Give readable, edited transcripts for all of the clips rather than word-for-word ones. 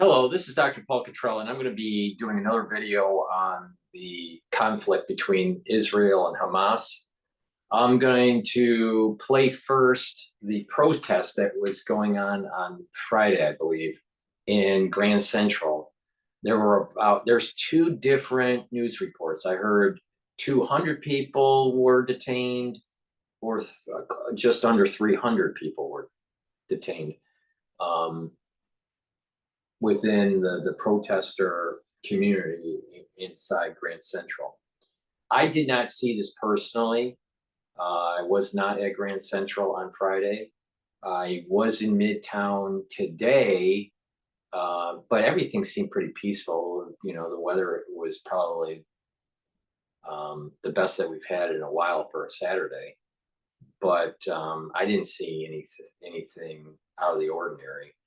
Hello, this is Dr. Paul Cottrell, and I'm going to be doing another video on the conflict between Israel and Hamas. I'm going to play first the protest that was going on Friday, I believe, in Grand Central. There's two different news reports. I heard 200 people were detained, or just under 300 people were detained. Within the protester community inside Grand Central. I did not see this personally. I was not at Grand Central on Friday. I was in Midtown today, but everything seemed pretty peaceful. You know, the weather was probably the best that we've had in a while for a Saturday, but I didn't see anything out of the ordinary.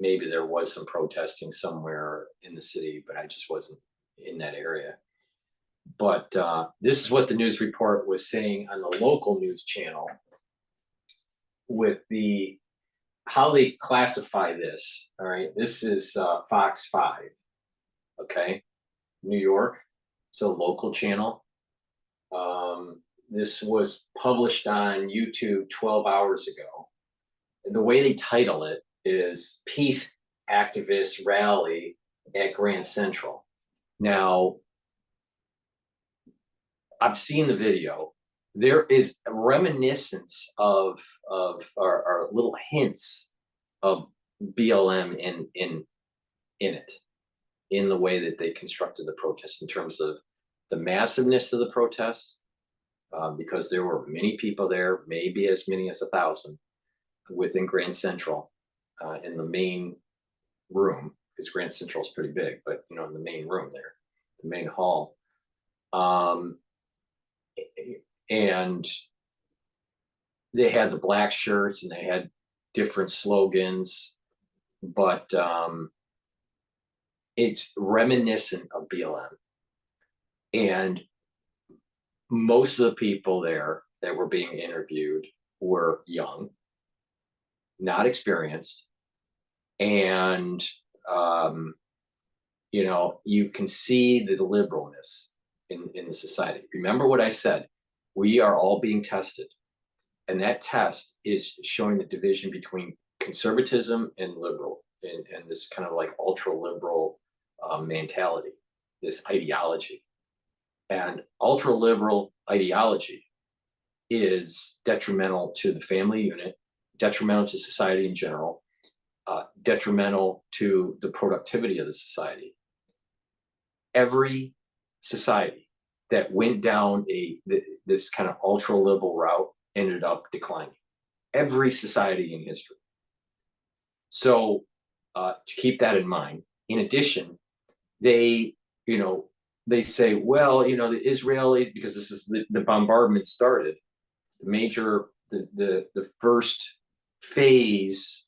Maybe there was some protesting somewhere in the city, but I just wasn't in that area. But this is what the news report was saying on the local news channel with how they classify this. All right, this is Fox 5, okay, New York, so local channel. This was published on YouTube 12 hours ago. And the way they title it is Peace Activist Rally at Grand Central. Now, I've seen the video. There is a reminiscence of our little hints of BLM in it, in the way that they constructed the protests in terms of the massiveness of the protests, because there were many people there, maybe as many as 1,000 within Grand Central. In the main room, because Grand Central is pretty big, but you know, in the main room there, the main hall, and they had the black shirts and they had different slogans, but it's reminiscent of BLM. And most of the people there that were being interviewed were young, not experienced. And, you know, you can see the liberalness in the society. Remember what I said, we are all being tested. And that test is showing the division between conservatism and liberal, and this kind of like ultra liberal mentality, this ideology. And ultra liberal ideology is detrimental to the family unit, detrimental to society in general, detrimental to the productivity of the society. Every society that went down this kind of ultra liberal route ended up declining. Every society in history. So to keep that in mind, in addition, they say, well, you know, the Israelis, because this is the bombardment started, the first phase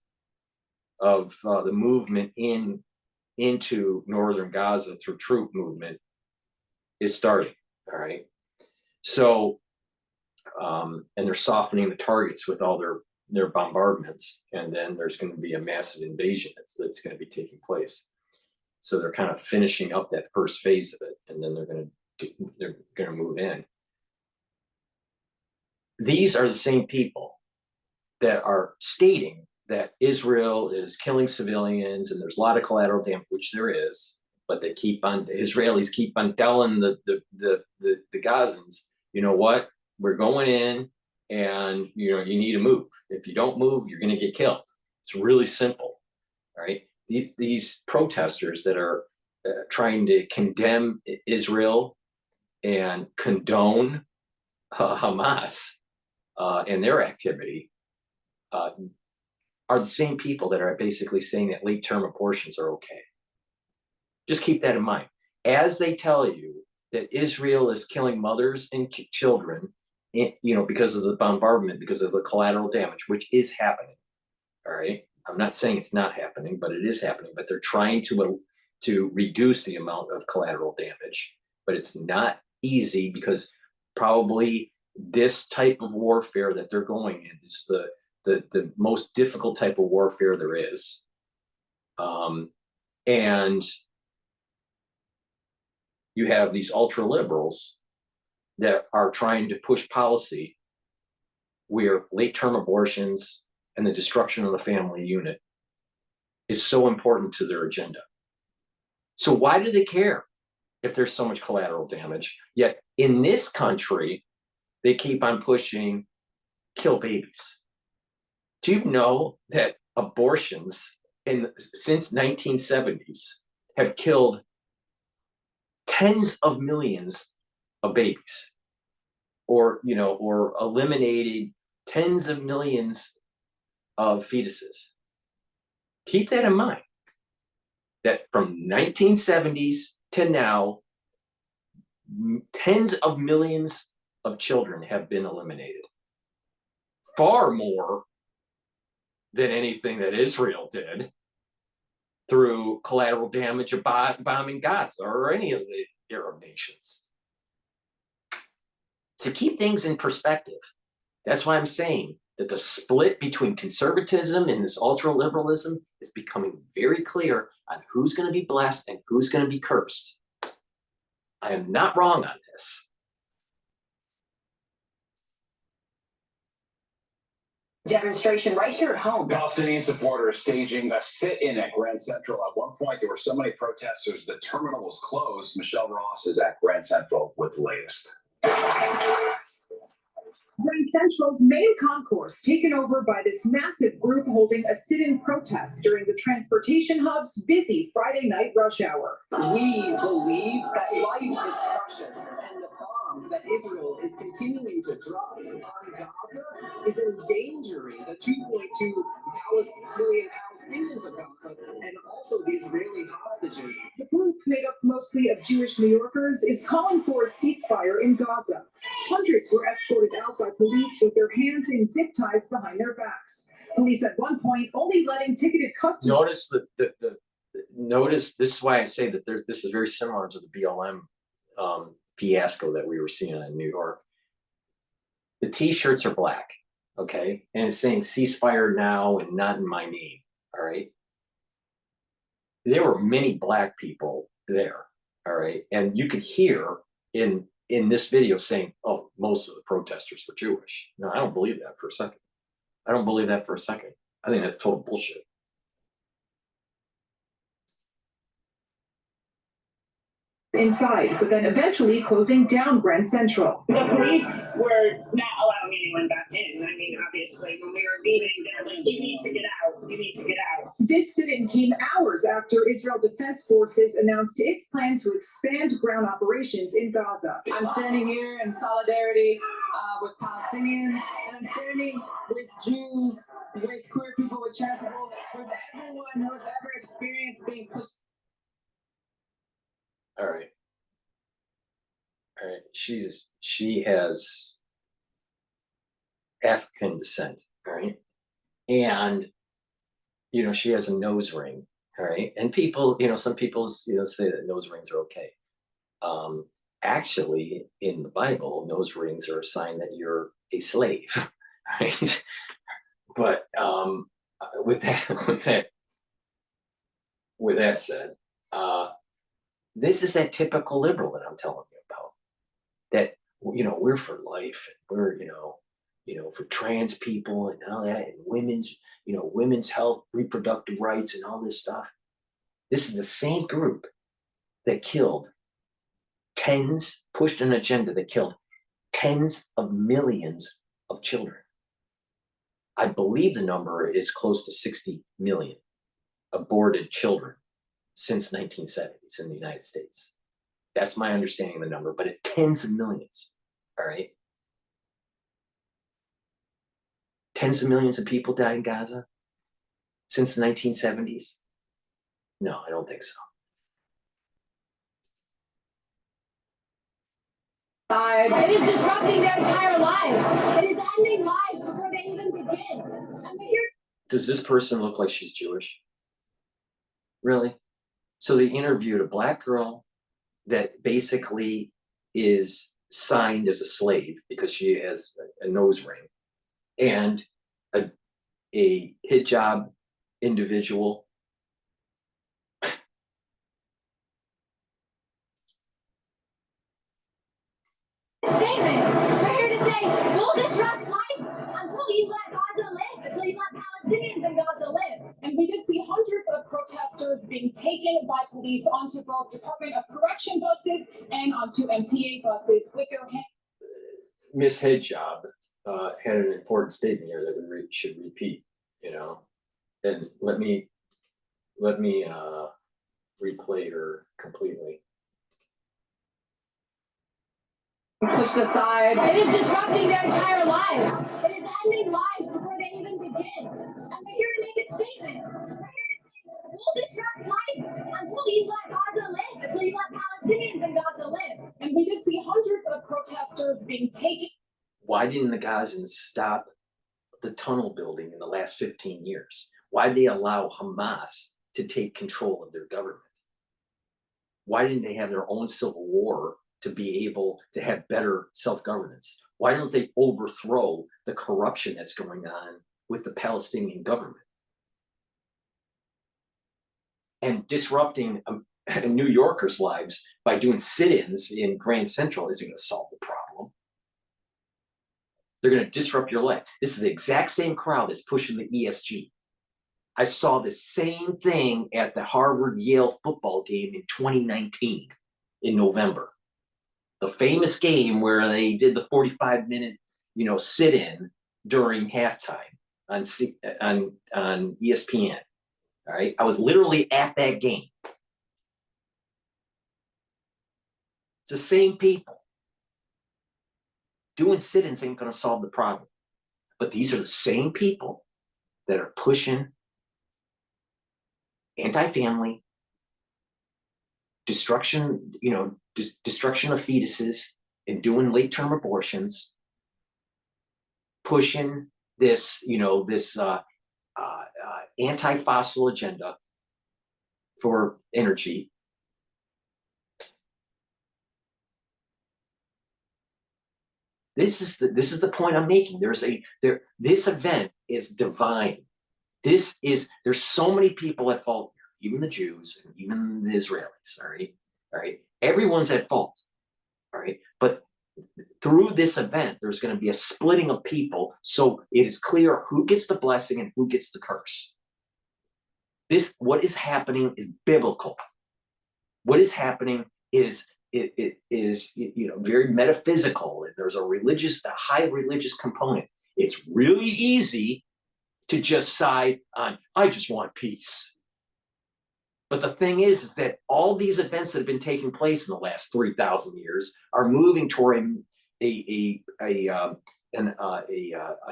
of the movement into northern Gaza through troop movement is starting. All right, so and they're softening the targets with all their bombardments, and then there's going to be a massive invasion that's going to be taking place. So they're kind of finishing up that first phase of it, and then they're going to move in. These are the same people that are stating that Israel is killing civilians and there's a lot of collateral damage, which there is, but the Israelis keep on telling the Gazans, you know what, we're going in, and you know, you need to move. If you don't move, you're going to get killed. It's really simple. All right, these protesters that are trying to condemn Israel and condone Hamas and their activity are the same people that are basically saying that late-term abortions are okay. Just keep that in mind. As they tell you that Israel is killing mothers and children, you know, because of the bombardment, because of the collateral damage, which is happening. All right, I'm not saying it's not happening, but it is happening. But they're trying to reduce the amount of collateral damage, but it's not easy, because probably this type of warfare that they're going in is the most difficult type of warfare there is. And you have these ultra liberals that are trying to push policy where late-term abortions and the destruction of the family unit is so important to their agenda. So why do they care if there's so much collateral damage? Yet in this country, they keep on pushing kill babies. Do you know that abortions since 1970s have killed tens of millions of babies, or eliminated tens of millions of fetuses? Keep that in mind, that from 1970s to now, tens of millions of children have been eliminated. Far more than anything that Israel did through collateral damage of bombing Gaza or any of the Arab nations. To keep things in perspective, that's why I'm saying that the split between conservatism and this ultra-liberalism is becoming very clear on who's going to be blessed and who's going to be cursed. I am not wrong on this. Demonstration right here at home. Palestinian supporters staging a sit-in at Grand Central. At one point, there were so many protesters, the terminal was closed. Michelle Ross is at Grand Central with the latest. Grand Central's main concourse taken over by this massive group holding a sit-in protest during the transportation hub's busy Friday night rush hour. We believe that life is precious, and the bombs that Israel is continuing to drop on Gaza is endangering the 2.2 million Palestinians of Gaza and also the Israeli hostages. The group, made up mostly of Jewish New Yorkers, is calling for a ceasefire in Gaza. Hundreds were escorted out by police with their hands in zip ties behind their backs. Police at one point only letting ticketed customers. Notice this is why I say that this is very similar to the BLM fiasco that we were seeing in New York. The T-shirts are black, okay, and it's saying ceasefire now and not in my name. All right, there were many black people there. All right, and you could hear in this video saying, oh, most of the protesters were Jewish. No, I don't believe that for a second. I don't believe that for a second. I think that's total bullshit. Inside, but then eventually closing down Grand Central. The police were not allowing anyone back in. I mean, obviously, when we were leaving, they're like, you need to get out. You need to get out. This sit-in came hours after Israel Defense Forces announced its plan to expand ground operations in Gaza. I'm standing here in solidarity with Palestinians, and I'm standing with Jews, with queer people, with trans people, with everyone who has ever experienced being pushed. All right. She has African descent, all right? And, she has a nose ring, all right? And people, some people, say that nose rings are okay. Actually, in the Bible, nose rings are a sign that you're a slave, right? But with that said, this is that typical liberal that I'm telling you about. That we're for life, and we're for trans people and all that, and women's health, reproductive rights, and all this stuff. This is the same group that pushed an agenda that killed tens of millions of children. I believe the number is close to 60 million aborted children since 1970s in the United States. That's my understanding of the number, but it's tens of millions, all right? Tens of millions of people died in Gaza since the 1970s? No, I don't think so. It is disrupting their entire lives. It is ending lives before they even begin. Does this person look like she's Jewish? Really? So they interviewed a black girl that basically is signed as a slave because she has a nose ring, and a hijab individual being taken by police onto both Department of Correction buses and onto MTA buses with their hands. Miss Headjob had an important statement here that we should repeat, you know, and let me replay her completely. Pushed aside. It is disrupting their entire lives. It is ending lives before they even begin. And we're here to make a statement. We're here to say, we'll disrupt life until you let Gaza live, until you let Palestinians in Gaza live. And we did see hundreds of protesters being taken. Why didn't the Gazans stop the tunnel building in the last 15 years? Why did they allow Hamas to take control of their government? Why didn't they have their own civil war to be able to have better self-governance? Why don't they overthrow the corruption that's going on with the Palestinian government? And disrupting New Yorkers' lives by doing sit-ins in Grand Central isn't going to solve the problem. They're going to disrupt your life. This is the exact same crowd that's pushing the ESG. I saw the same thing at the Harvard-Yale football game in 2019 in November. The famous game where they did the 45-minute, sit-in during halftime on ESPN. All right, I was literally at that game. It's the same people. Doing sit-ins ain't going to solve the problem. But these are the same people that are pushing anti-family, destruction, destruction of fetuses, and doing late-term abortions, pushing this, anti-fossil agenda for energy. This is the point I'm making. This event is divine. There's so many people at fault here, even the Jews and even the Israelis. All right. Everyone's at fault. All right. But through this event, there's going to be a splitting of people, so it is clear who gets the blessing and who gets the curse. What is happening is biblical. What is happening is it is very metaphysical. There's a high religious component. It's really easy to just side on, I just want peace. But the thing is that all these events that have been taking place in the last 3,000 years are moving toward a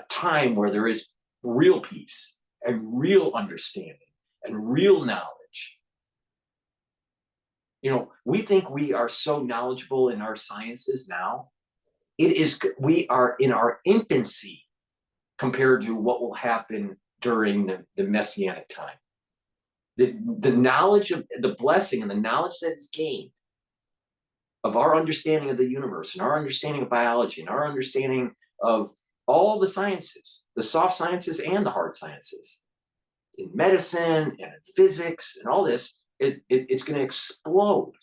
time where there is real peace and real understanding and real knowledge. We think we are so knowledgeable in our sciences now. We are in our infancy compared to what will happen during the Messianic time. The knowledge of the blessing and the knowledge that is gained of our understanding of the universe and our understanding of biology and our understanding of all the sciences, the soft sciences and the hard sciences, in medicine and in physics and all this, it's going to explode.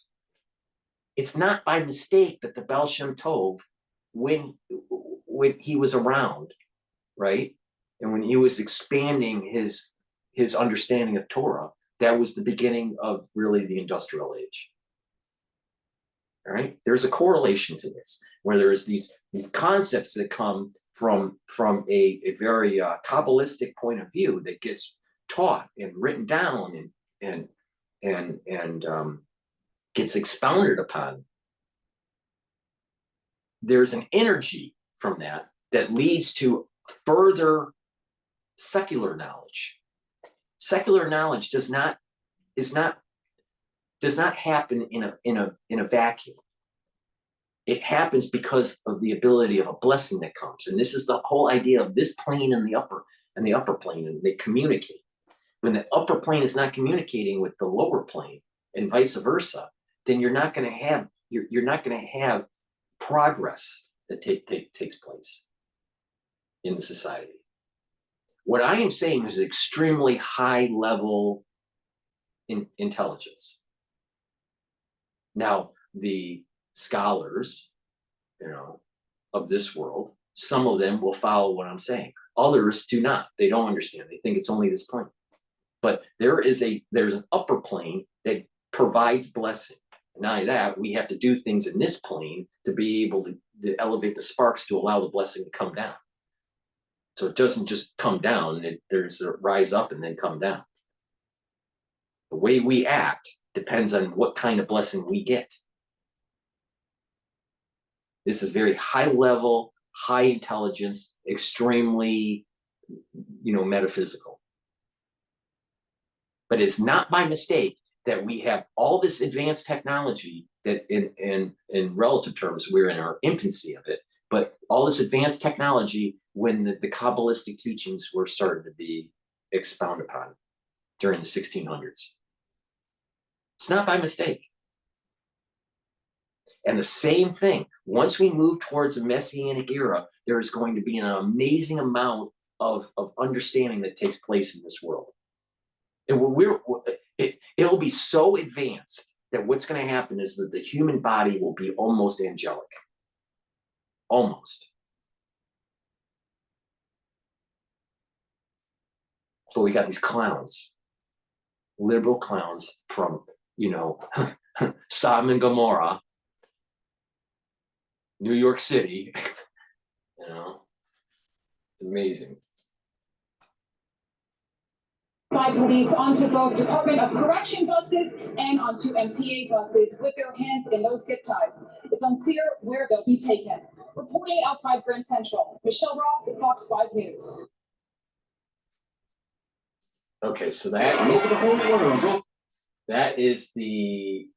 It's not by mistake that the Baal Shem Tov, when he was around, right, and when he was expanding his understanding of Torah, that was the beginning of really the industrial age. All right, there's a correlation to this, where there's these concepts that come from a very Kabbalistic point of view that gets taught and written down and gets expounded upon. There's an energy from that leads to further secular knowledge. Secular knowledge does not happen in a vacuum. It happens because of the ability of a blessing that comes. And this is the whole idea of this plane and the upper plane, and they communicate. When the upper plane is not communicating with the lower plane and vice versa, then you're not going to have progress that takes place in the society. What I am saying is extremely high level intelligence. Now, the scholars, of this world, some of them will follow what I'm saying. Others do not. They don't understand. They think it's only this plane. But there's an upper plane that provides blessing. Not only that, we have to do things in this plane to be able to elevate the sparks to allow the blessing to come down. So it doesn't just come down, there's a rise up and then come down. The way we act depends on what kind of blessing we get. This is very high level, high intelligence, extremely, metaphysical. But it's not by mistake that we have all this advanced technology that in relative terms, we're in our infancy of it, but all this advanced technology when the Kabbalistic teachings were started to be expounded upon during the 1600s. It's not by mistake. And the same thing, once we move towards the Messianic era, there is going to be an amazing amount of understanding that takes place in this world. And it'll be so advanced that what's going to happen is that the human body will be almost angelic. Almost. So we got these clowns, liberal clowns from, Sodom and Gomorrah, New York City, it's amazing. By police onto both Department of Correction buses and onto MTA buses with their hands in those zip ties. It's unclear where they'll be taken. Reporting outside Grand Central, Michelle Ross, Fox 5 News. Okay, so that is the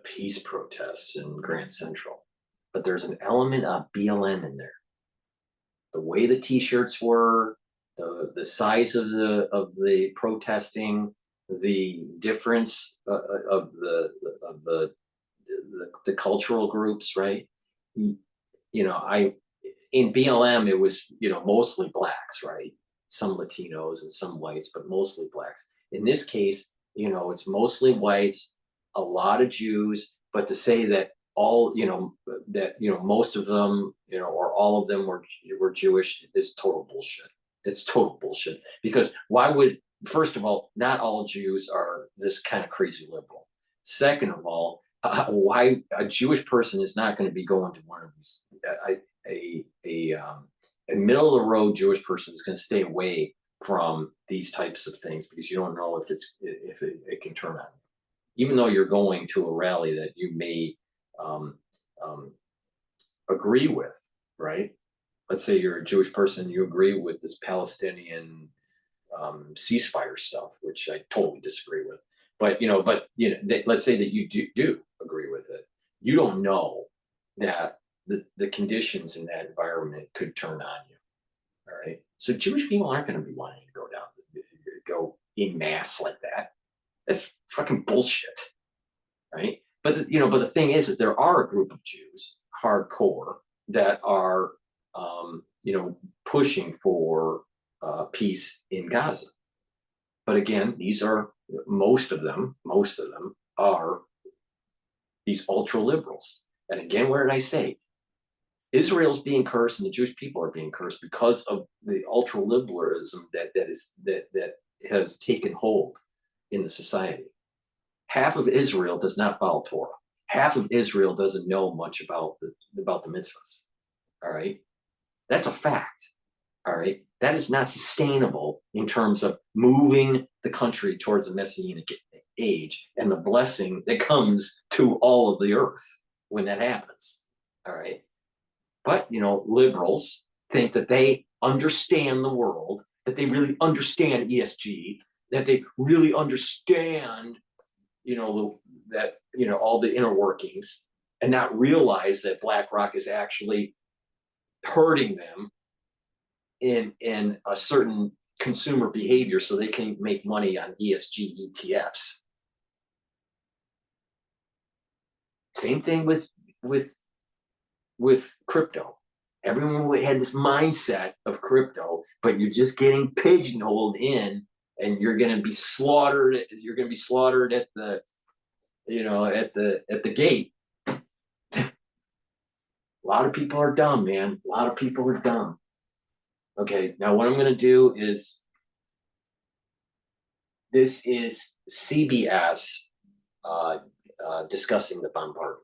peace protests in Grand Central, but there's an element of BLM in there. The way the t-shirts were, the size of the protesting, the difference of the cultural groups, right? In BLM it was mostly blacks, right? Some Latinos and some whites, but mostly blacks. In this case, it's mostly whites, a lot of Jews, but to say that all most of them or all of them were Jewish is total bullshit. It's total bullshit, because why would, first of all, not all Jews are this kind of crazy liberal. Second of all, why a Jewish person is not going to be going to one of these, a middle of the road Jewish person is going to stay away from these types of things, because you don't know if it can turn on you. Even though you're going to a rally that you may agree with, right? Let's say you're a Jewish person, you agree with this Palestinian ceasefire stuff, which I totally disagree with. But let's say that you do agree with it. You don't know that the conditions in that environment could turn on you. All right. So Jewish people aren't going to be wanting to go in mass like that. That's fucking bullshit. Right. But the thing is there are a group of Jews, hardcore, that are pushing for peace in Gaza. But again, most of them are these ultra liberals. And again, what did I say? Israel's being cursed and the Jewish people are being cursed because of the ultra liberalism that has taken hold in the society. Half of Israel does not follow Torah. Half of Israel doesn't know much about the mitzvahs. All right. That's a fact. All right. That is not sustainable in terms of moving the country towards a messianic age and the blessing that comes to all of the earth when that happens. All right. But, liberals think that they understand the world, that they really understand ESG, that they really understand, all the inner workings, and not realize that BlackRock is actually hurting them in a certain consumer behavior so they can make money on ESG ETFs. Same thing with crypto. Everyone had this mindset of crypto, but you're just getting pigeonholed in, and you're going to be slaughtered. You're going to be slaughtered at the gate. A lot of people are dumb, man. A lot of people are dumb. Okay, now what I'm going to do is This is CBS discussing the bombardment.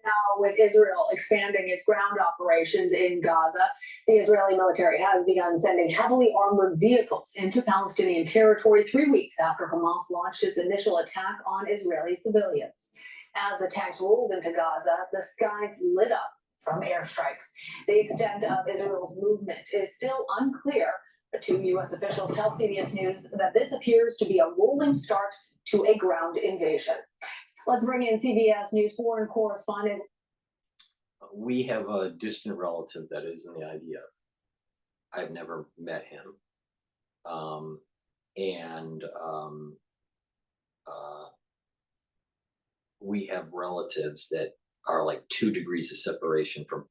Now, with Israel expanding its ground operations in Gaza, the Israeli military has begun sending heavily armored vehicles into Palestinian territory 3 weeks after Hamas launched its initial attack on Israeli civilians. As the tanks rolled into Gaza, the skies lit up from airstrikes. The extent of Israel's movement is still unclear, but 2 U.S. officials tell CBS News that this appears to be a rolling start to a ground invasion. Let's bring in CBS News foreign correspondent. We have a distant relative that is in the IDF. I've never met him. We have relatives that are like 2 degrees of separation from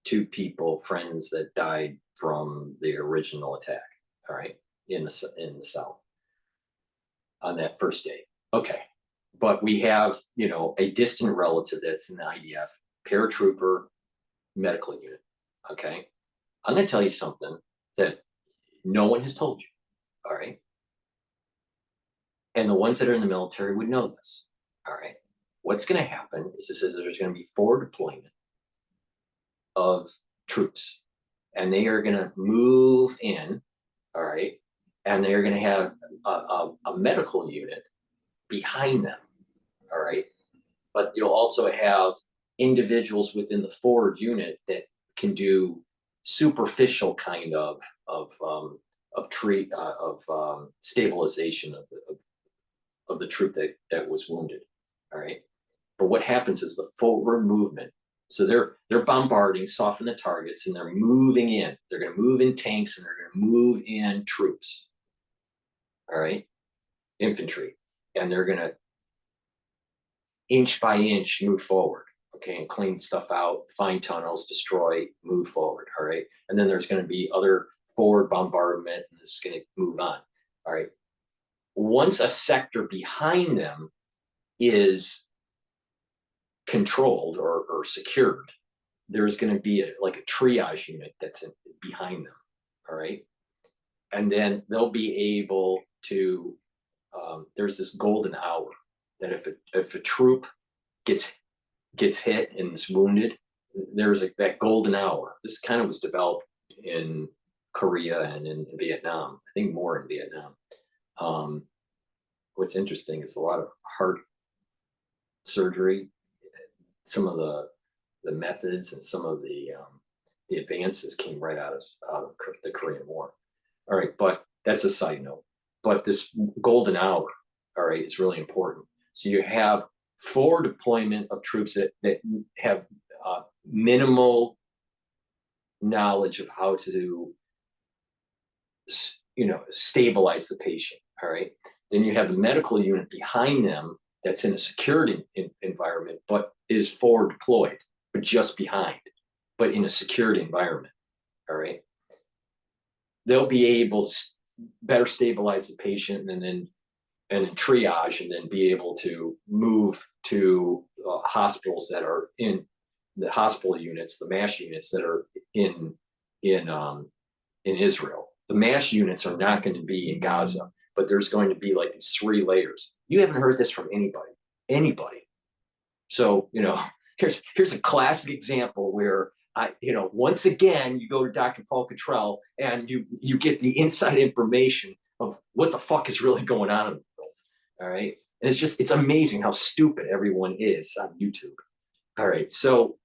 2 people, friends that died from the original attack, all right, in the South on that first day. Okay. But we have, you know, a distant relative that's in the IDF, paratrooper, medical unit. Okay. I'm going to tell you something that no one has told you. All right. And the ones that are in the military would know this. All right. What's going to happen is this is there's going to be forward deployment of troops, and they are going to move in. All right. And they're going to have a medical unit behind them. All right. But you'll also have individuals within the forward unit that can do superficial kind of stabilization of the troop that was wounded. All right. But what happens is the forward movement. So they're bombarding, soften the targets, and they're moving in. They're going to move in tanks, and they're going to move in troops. All right. Infantry. And they're going to inch by inch move forward, okay, and clean stuff out, find tunnels, destroy, move forward, all right? And then there's going to be other forward bombardment, and this is going to move on, all right? Once a sector behind them is controlled or secured, there's going to be like a triage unit that's behind them, all right? And then they'll be able to, there's this golden hour that if a troop gets hit and is wounded, there's that golden hour. This kind of was developed in Korea and in Vietnam. I think more in Vietnam. What's interesting is a lot of heart surgery. Some of the methods and some of the advances came right out of the Korean War. All right, but that's a side note. But this golden hour, all right, is really important. So you have forward deployment of troops that have minimal knowledge of how to, stabilize the patient. All right. Then you have the medical unit behind them that's in a secured environment, but is forward deployed, but just behind, but in a secured environment. All right. They'll be able to better stabilize the patient and then triage, and then be able to move to hospitals that are in the hospital units, the MASH units that are in Israel. The MASH units are not going to be in Gaza, but there's going to be like these 3 layers. You haven't heard this from anybody. So, here's a classic example where once again, you go to Dr. Paul Cottrell and you get the inside information of what the fuck is really going on in the world. All right. And it's amazing how stupid everyone is on YouTube. All right. So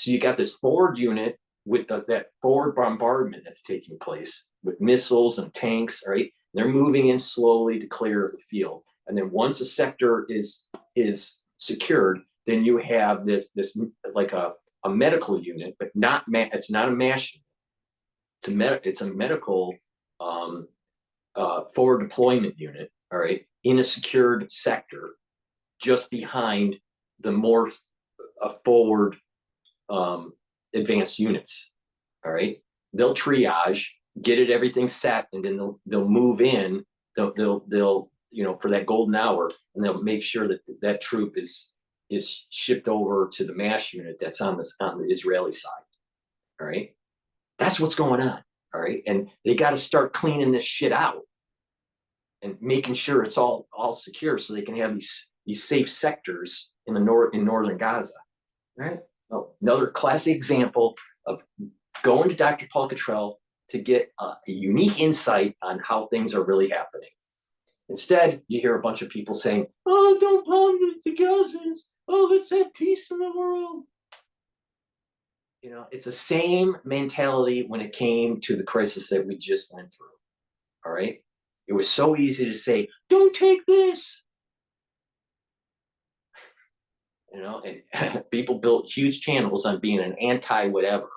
you got this forward unit with that forward bombardment that's taking place with missiles and tanks. All right. They're moving in slowly to clear the field. And then once a sector is secured, then you have this like a medical unit, but it's not a MASH unit. It's a medical forward deployment unit, all right, in a secured sector, just behind the more forward advanced units. All right, they'll triage, get everything set, and then they'll move in. They'll for that golden hour, and they'll make sure that troop is is shipped over to the MASH unit that's on the Israeli side. All right, that's what's going on. All right, and they got to start cleaning this shit out and making sure it's all secure, so they can have these safe sectors in northern Gaza. All right, well, another classic example of going to Dr. Paul Cottrell to get a unique insight on how things are really happening. Instead, you hear a bunch of people saying, "Oh, don't bomb the Gazans. Oh, let's have peace in the world." You know, it's the same mentality when it came to the crisis that we just went through. All right, it was so easy to say, "Don't take this." You know, and people built huge channels on being an anti-whatever,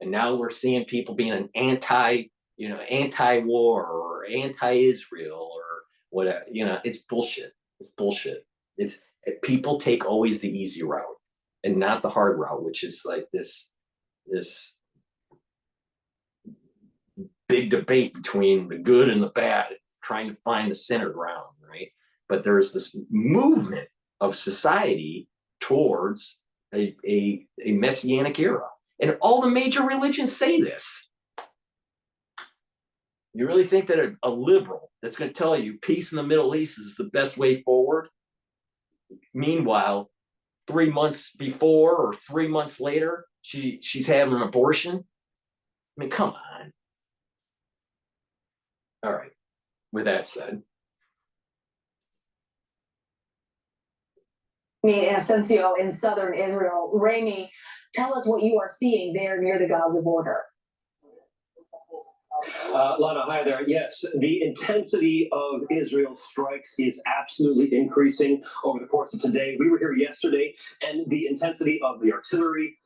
and now we're seeing people being an anti-war or anti-Israel or whatever. You know, it's bullshit. It's bullshit. People take always the easy route and not the hard route, which is like this big debate between the good and the bad, trying to find the center ground, right? But there's this movement of society towards a messianic era. And all the major religions say this. You really think that a liberal that's going to tell you peace in the Middle East is the best way forward? Meanwhile, 3 months before or 3 months later, she's having an abortion? I mean, come on. All right. With that said. Asensio in southern Israel. Rami, tell us what you are seeing there near the Gaza border. Lana, hi there. Yes, the intensity of Israel's strikes is absolutely increasing over the course of today. We were here yesterday, and the intensity of the artillery,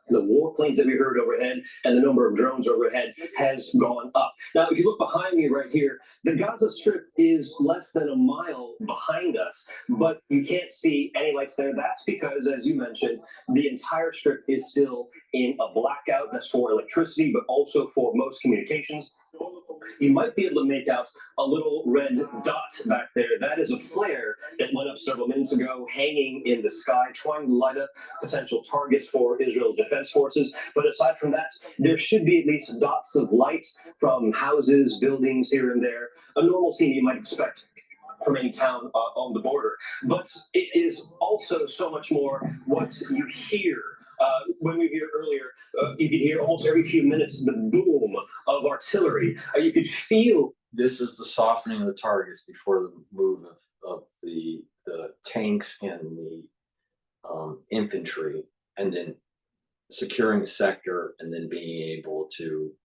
the warplanes that we heard overhead, and the number of drones overhead has gone up. Now, if you look behind me right here, the Gaza Strip is less than a mile behind us, but you can't see any lights there. That's because, as you mentioned, the entire strip is still in a blackout. That's for electricity, but also for most communications. You might be able to make out a little red dot back there. That is a flare that went up several minutes ago, hanging in the sky, trying to light up potential targets for Israel's defense forces. But aside from that, there should be at least dots of light from houses, buildings here and there. A normal scene you might expect from any town on the border. But it is also so much more what you hear. When we were here earlier, you could hear almost every few minutes the boom of artillery. You could feel. This is the softening of the targets before the move of the tanks and the infantry, and then securing the sector, and then being able to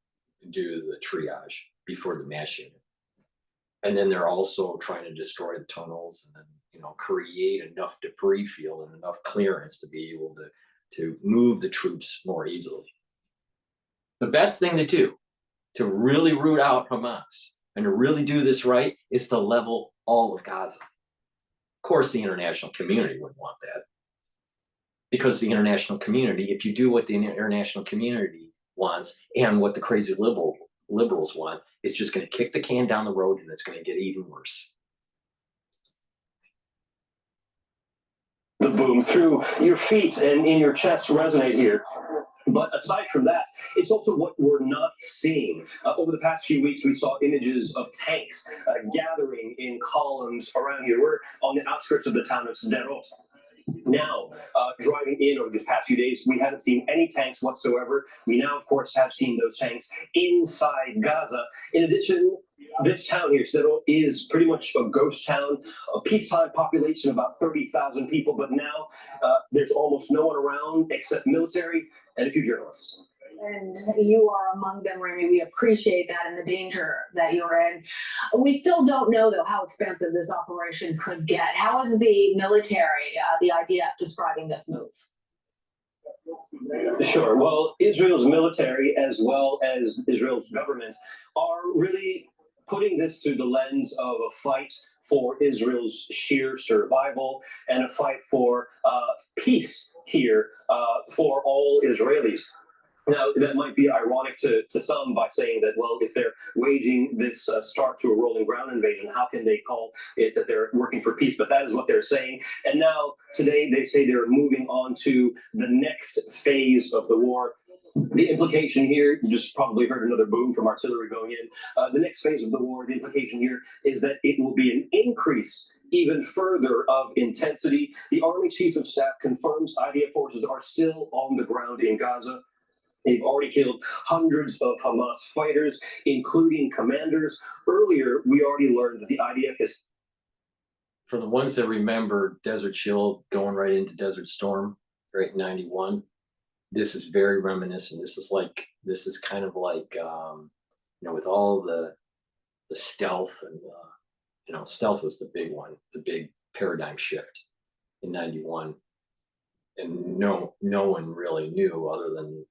do the triage before the MASH unit. And then they're also trying to destroy the tunnels and then, create enough debris field and enough clearance to be able to move the troops more easily. The best thing to do to really root out Hamas and to really do this right is to level all of Gaza. Of course, the international community wouldn't want that, because the international community, if you do what the international community wants and what the crazy liberals want, it's just going to kick the can down the road, and it's going to get even worse. The boom through your feet and in your chest resonate here. But aside from that, it's also what we're not seeing. Over the past few weeks, we saw images of tanks gathering in columns around here. We're on the outskirts of the town of Sderot. Now, driving in over these past few days, we haven't seen any tanks whatsoever. We now, of course, have seen those tanks inside Gaza. In addition, this town here, Sderot, is pretty much a ghost town, a peacetime population of about 30,000 people, but now there's almost no one around except military and a few journalists. And you are among them, Rami. We appreciate that and the danger that you're in. We still don't know, though, how expansive this operation could get. How is the military, the IDF, describing this move? Sure. Well, Israel's military, as well as Israel's government, are really putting this through the lens of a fight for Israel's sheer survival and a fight for peace here for all Israelis. Now, that might be ironic to some by saying that, well, if they're waging this start to a rolling ground invasion, how can they call it that they're working for peace? But that is what they're saying. And now, today, they say they're moving on to the next phase of the war. The implication here, you just probably heard another boom from artillery going in. The next phase of the war, the implication here is that it will be an increase even further of intensity. The Army Chief of Staff confirms IDF forces are still on the ground in Gaza. They've already killed hundreds of Hamas fighters, including commanders. Earlier, we already learned that the IDF is... For the ones that remember Desert Shield going right into Desert Storm, right in 91, this is very reminiscent. This is kind of like, with all the stealth and, stealth was the big one, the big paradigm shift in 91. And no one really knew other than,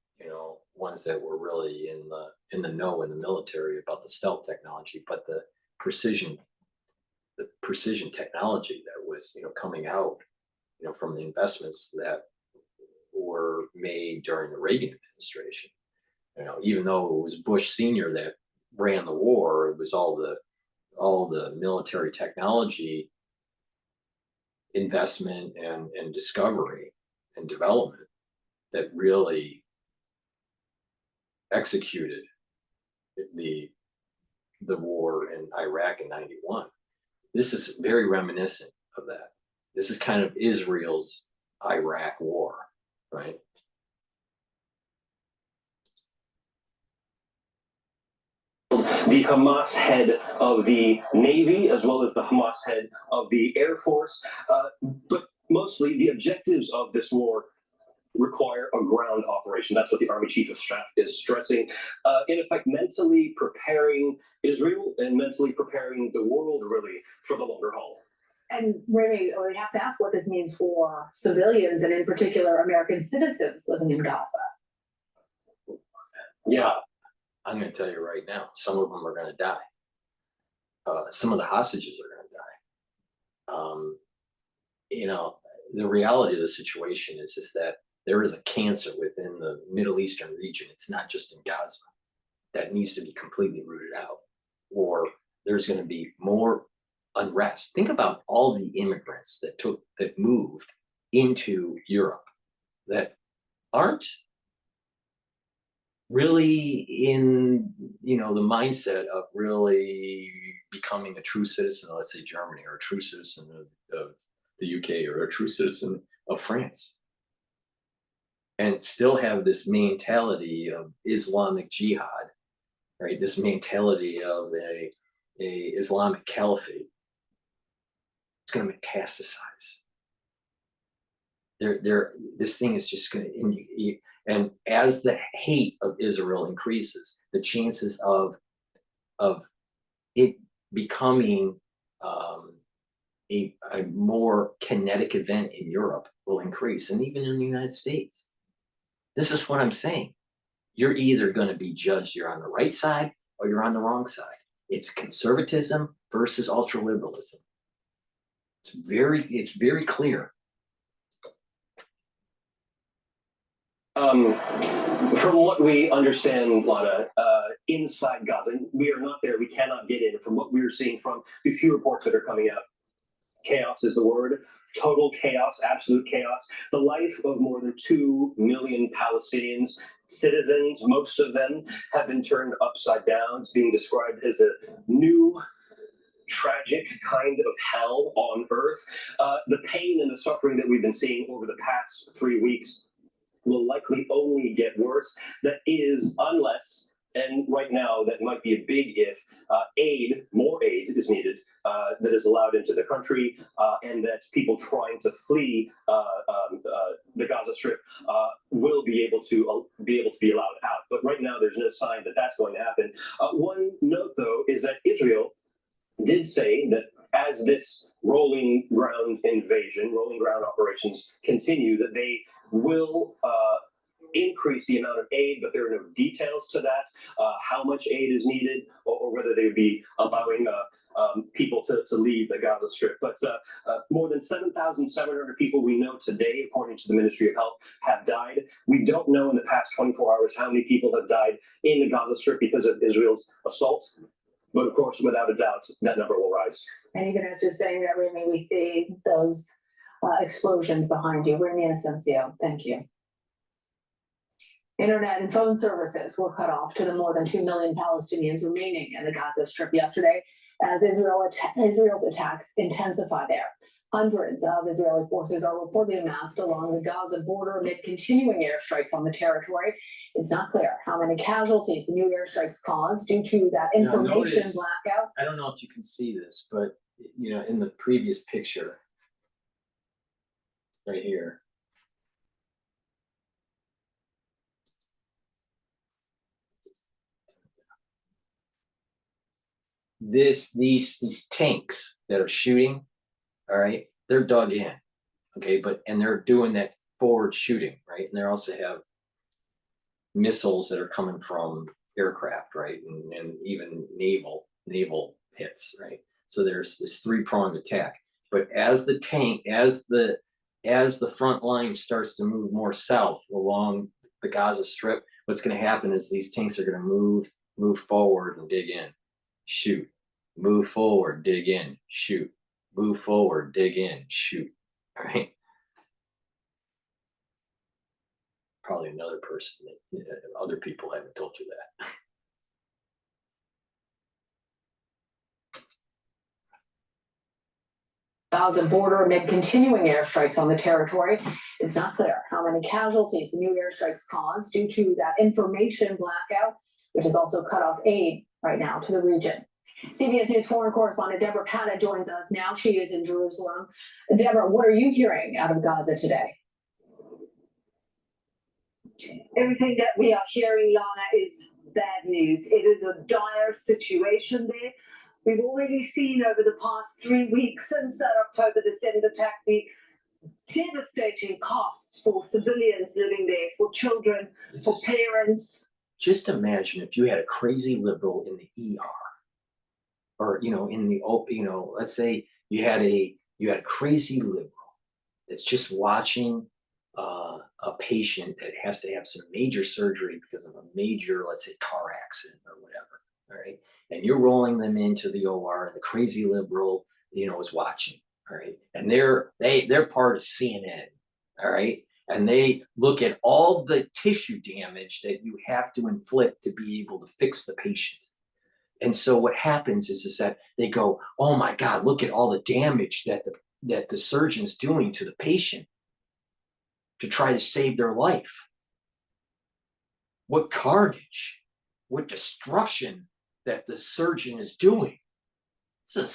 ones that were really in the know in the military about the stealth technology, but the precision technology that was, coming out, from the investments that were made during the Reagan administration. Even though it was Bush Senior that ran the war, it was all the military technology investment and discovery and development that really executed the war in Iraq in 91. This is very reminiscent of that. This is kind of Israel's Iraq war, right? The Hamas head of the Navy, as well as the Hamas head of the Air Force. But mostly the objectives of this war require a ground operation. That's what the Army Chief of Staff is stressing. In effect, mentally preparing Israel and mentally preparing the world, really, for the longer haul. And Remy, we have to ask what this means for civilians and in particular American citizens living in Gaza. Yeah, I'm going to tell you right now, some of them are going to die. Some of the hostages are going to die. The reality of the situation is that there is a cancer within the Middle Eastern region. It's not just in Gaza. That needs to be completely rooted out, or there's going to be more unrest. Think about all the immigrants that moved into Europe that aren't really in the mindset of really becoming a true citizen of, let's say, Germany, or a true citizen of the UK, or a true citizen of France, and still have this mentality of Islamic jihad, right? This mentality of a Islamic caliphate. It's going to metastasize. This thing is just going to, and as the hate of Israel increases, the chances of it becoming a more kinetic event in Europe will increase, and even in the United States. This is what I'm saying. You're either going to be judged, you're on the right side or you're on the wrong side. It's conservatism versus ultraliberalism. It's very clear. From what we understand, Lana, inside Gaza, we are not there, we cannot get in. From what we're seeing from the few reports that are coming out, chaos is the word. Total chaos, absolute chaos. The life of more than 2 million Palestinians, citizens, most of them have been turned upside down. It's being described as a new tragic kind of hell on earth. The pain and the suffering that we've been seeing over the past 3 weeks will likely only get worse. That is, unless, and right now that might be a big if, more aid is needed that is allowed into the country, and that people trying to flee the Gaza Strip will be able to be allowed out. But right now there's no sign that that's going to happen. One note, though, is that Israel did say that as this rolling ground operations continue, that they will increase the amount of aid, but there are no details to that, how much aid is needed, or whether they would be allowing people to leave the Gaza Strip. But more than 7,700 people we know today, according to the Ministry of Health, have died. We don't know in the past 24 hours how many people have died in the Gaza Strip because of Israel's assaults. But of course, without a doubt, that number will rise. And even as you're saying that, Remy, we see those explosions behind you. Remy Inocencio, thank you. Internet and phone services were cut off to the more than 2 million Palestinians remaining in the Gaza Strip yesterday as Israel's attacks intensify there. Hundreds of Israeli forces are reportedly amassed along the Gaza border amid continuing airstrikes on the territory. It's not clear how many casualties the new airstrikes caused due to that information blackout. I don't know if you can see this, but in the previous picture, right here, these tanks that are shooting, all right, they're dug in, okay, and they're doing that forward shooting, right, and they also have missiles that are coming from aircraft, right, and even naval hits, right. So there's this three-pronged attack. But as the front line starts to move more south along the Gaza Strip, what's going to happen is these tanks are going to move forward and dig in, shoot, move forward, dig in, shoot, move forward, dig in, shoot. All right. Probably another person that other people haven't told you that. Gaza border amid continuing airstrikes on the territory. It's not clear how many casualties the new airstrikes caused due to that information blackout, which has also cut off aid right now to the region. CBS News foreign correspondent Deborah Patta joins us now. She is in Jerusalem. Deborah, what are you hearing out of Gaza today? Everything that we are hearing, Lana, is bad news. It is a dire situation there. We've already seen over the past 3 weeks since that October descent attack the devastating costs for civilians living there, for children, for parents. Just imagine if you had a crazy liberal in the ER, or in the let's say you had a crazy liberal that's just watching a patient that has to have some major surgery because of a major, let's say, car accident or whatever. All right. And you're rolling them into the OR, and the crazy liberal, is watching. All right. And they're part of CNN. All right. And they look at all the tissue damage that you have to inflict to be able to fix the patient. And so what happens is that they go, oh my God, look at all the damage that the surgeon's doing to the patient to try to save their life. What carnage, what destruction that the surgeon is doing. This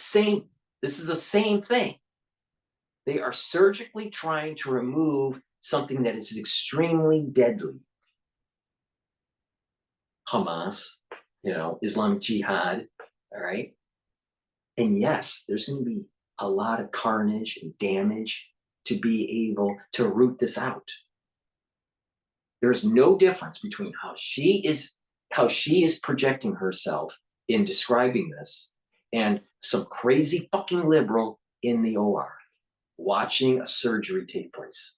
is the same thing. They are surgically trying to remove something that is extremely deadly. Hamas, Islamic Jihad, all right? And yes, there's going to be a lot of carnage and damage to be able to root this out. There's no difference between how she is projecting herself in describing this and some crazy fucking liberal in the OR watching a surgery take place.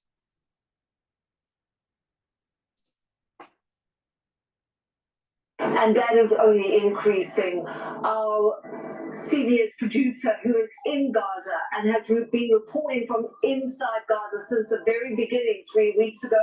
And that is only increasing. Our CBS producer, who is in Gaza and has been reporting from inside Gaza since the very beginning 3 weeks ago,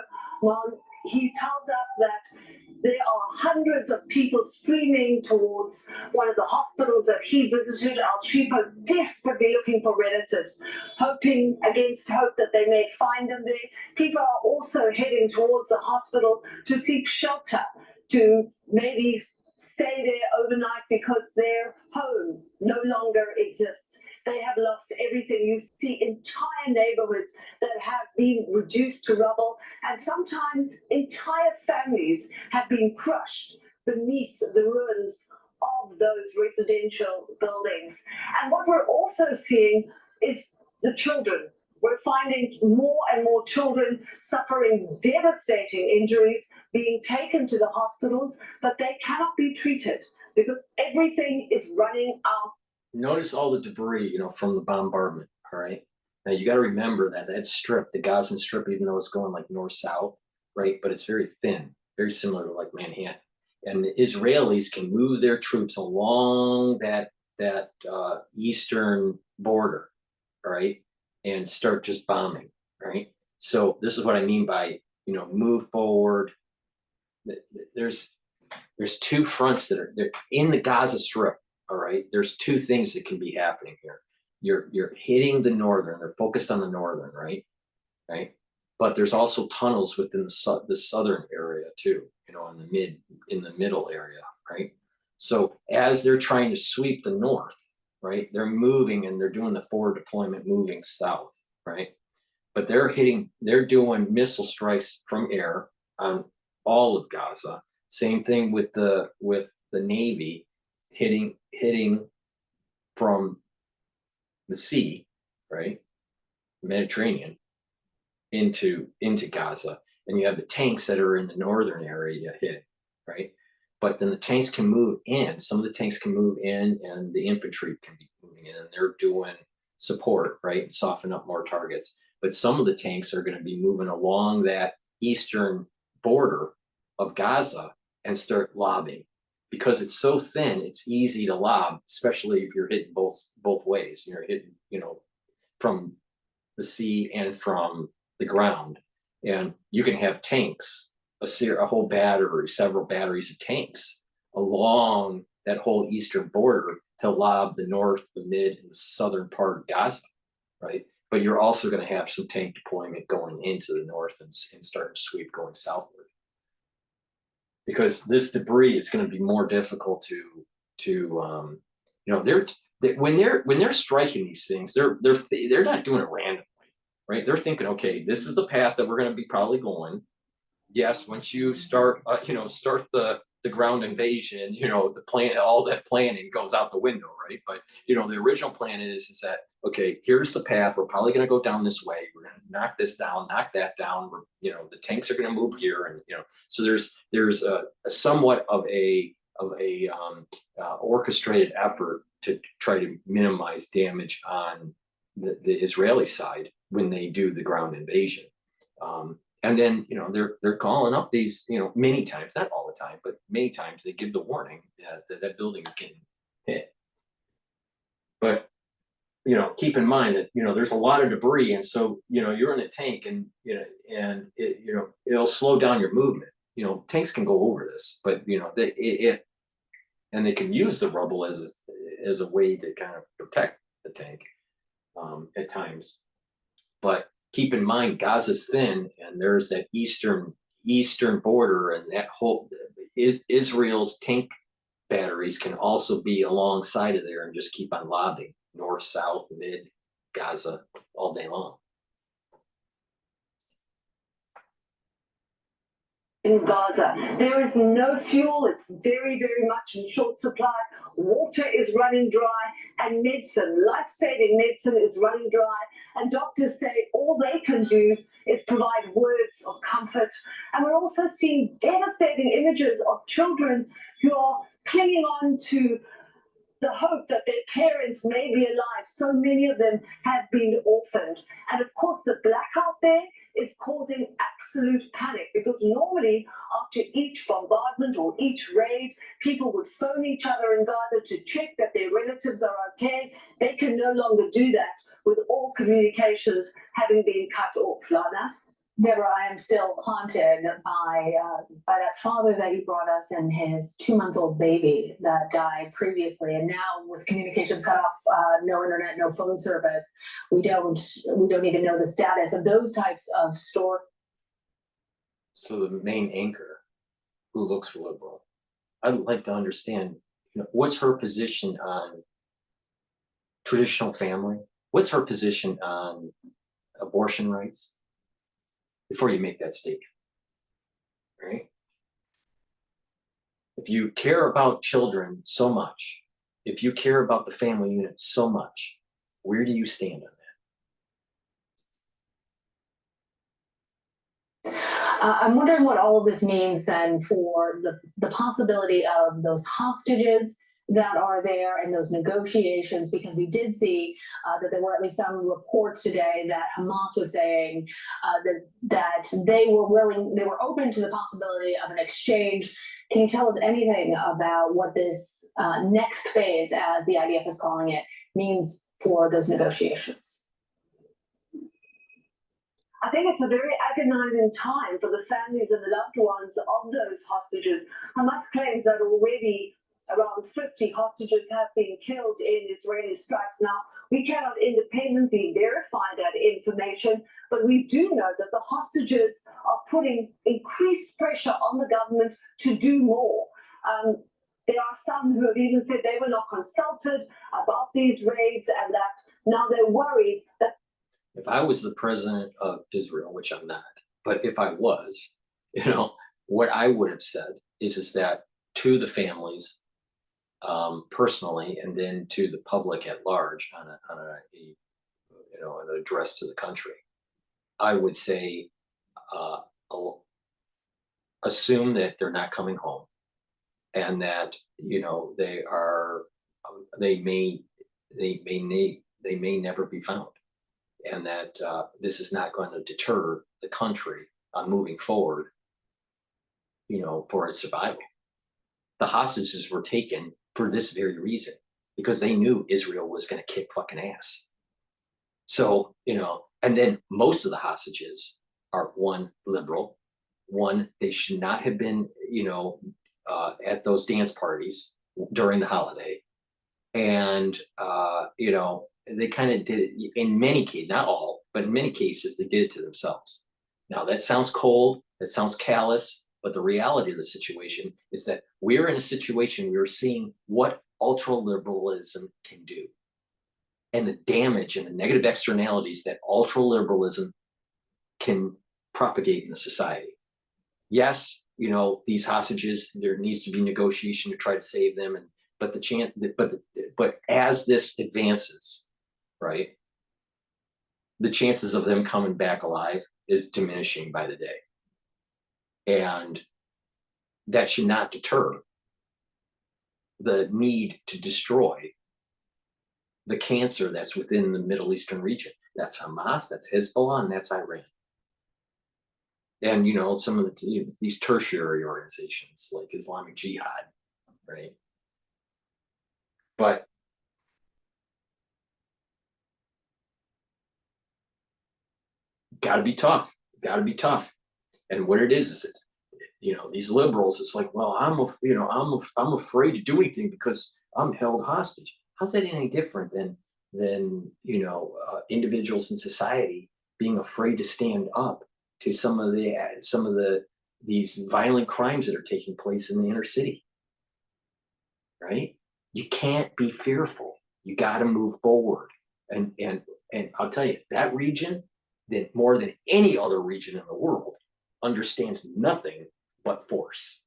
he tells us that there are hundreds of people streaming towards one of the hospitals that he visited, Al-Shifa, desperately looking for relatives, hoping against hope that they may find them there. People are also heading towards the hospital to seek shelter, to maybe stay there overnight because their home no longer exists. They have lost everything. You see entire neighborhoods that have been reduced to rubble, and sometimes entire families have been crushed beneath the ruins of those residential buildings. And what we're also seeing is the children. We're finding more and more children suffering devastating injuries, being taken to the hospitals, but they cannot be treated because everything is running out. notice all the debris, from the bombardment. All right. Now you got to remember that strip, the Gazan strip, even though it's going like north-south, right? But it's very thin, very similar to like Manhattan. And the Israelis can move their troops along that eastern border, all right, and start just bombing, right? So this is what I mean by move forward. There's two fronts they're in the Gaza Strip. All right, there's two things that can be happening here. You're hitting the northern. They're focused on the northern, right? But there's also tunnels within the southern area too. In the middle area, right? So as they're trying to sweep the north, right, they're moving and they're doing the forward deployment, moving south, right? But they're doing missile strikes from air on all of Gaza. Same thing with the Navy hitting from the sea, right, Mediterranean, into Gaza, and you have the tanks that are in the northern area hit, right? But then the tanks can move in. Some of the tanks can move in, and the infantry can be moving in, and they're doing support, right, and soften up more targets. But some of the tanks are going to be moving along that eastern border of Gaza and start lobbing. Because it's so thin, it's easy to lob, especially if you're hitting both ways. You're hitting, from the sea and from the ground. And you can have tanks, a whole battery, several batteries of tanks along that whole eastern border to lob the north, the mid, and the southern part of Gaza, right? But you're also going to have some tank deployment going into the north and starting to sweep going southward. Because this debris is going to be more difficult when they're striking these things, they're not doing it randomly, right? They're thinking, okay, this is the path that we're going to be probably going. Yes, once you start the ground invasion, the plan, all that planning goes out the window, right? But the original plan is that, okay, here's the path. We're probably going to go down this way. We're going to knock this down, knock that down. The tanks are going to move here, and so there's a somewhat of a orchestrated effort to try to minimize damage on the Israeli side when they do the ground invasion. And then, they're calling up these, many times, not all the time, but many times they give the warning that building is getting hit. But, keep in mind that, there's a lot of debris. And so, you're in a tank and it'll slow down your movement. Tanks can go over this, but, and they can use the rubble as a way to kind of protect the tank at times. But keep in mind, Gaza's thin, and there's that eastern border, and that whole Israel's tank batteries can also be alongside of there and just keep on lobbing north, south, mid, Gaza all day long. In Gaza, there is no fuel. It's very, very much in short supply. Water is running dry, and medicine, life-saving medicine, is running dry. And doctors say all they can do is provide words of comfort. And we're also seeing devastating images of children who are clinging on to the hope that their parents may be alive. So many of them have been orphaned. And of course, the blackout there is causing absolute panic, because normally after each bombardment or each raid, people would phone each other in Gaza to check that their relatives are okay. They can no longer do that with all communications having been cut off. Lana? Deborah, I am still haunted by that father that you brought us and his 2-month-old baby that died previously, and now with communications cut off, no internet, no phone service, we don't even know the status of those types of stories. So the main anchor, who looks liberal, I'd like to understand, what's her position on traditional family? What's her position on abortion rights? Before you make that statement, right? If you care about children so much, if you care about the family unit so much, where do you stand on that? I'm wondering what all of this means then for the possibility of those hostages that are there and those negotiations, because we did see that there were at least some reports today that Hamas was saying that they were open to the possibility of an exchange. Can you tell us anything about what this next phase, as the IDF is calling it, means for those negotiations? I think it's a very agonizing time for the families and the loved ones of those hostages. Hamas claims that already around 50 hostages have been killed in Israeli strikes. Now, we cannot independently verify that information, but we do know that the hostages are putting increased pressure on the government to do more. There are some who have even said they were not consulted about these raids and that now they're worried that. If I was the president of Israel, which I'm not, but if I was, what I would have said is that to the families, personally, and then to the public at large on an address to the country, I would say, assume that they're not coming home, and that they may never be found. And that this is not going to deter the country on moving forward, for its survival. The hostages were taken for this very reason, because they knew Israel was going to kick fucking ass. So, and then most of the hostages are, one, liberal, one, they should not have been, at those dance parties during the holiday. And, they kind of did it in many cases, not all, but in many cases, they did it to themselves. Now, that sounds cold, that sounds callous, but the reality of the situation is that we're in a situation we're seeing what ultra-liberalism can do, and the damage and the negative externalities that ultra-liberalism can propagate in the society. Yes, these hostages, there needs to be negotiation to try to save them, but as this advances, right, the chances of them coming back alive is diminishing by the day. And that should not deter the need to destroy the cancer that's within the Middle Eastern region. That's Hamas, that's Hezbollah, and that's Iran. And, some of these tertiary organizations like Islamic Jihad, right? But gotta be tough. And what it is that, these liberals, it's like, well, I'm afraid to do anything because I'm held hostage. How's that any different than individuals in society being afraid to stand up to some of these violent crimes that are taking place in the inner city, right? You can't be fearful. You got to move forward. And I'll tell you, that region, that more than any other region in the world, understands nothing but force.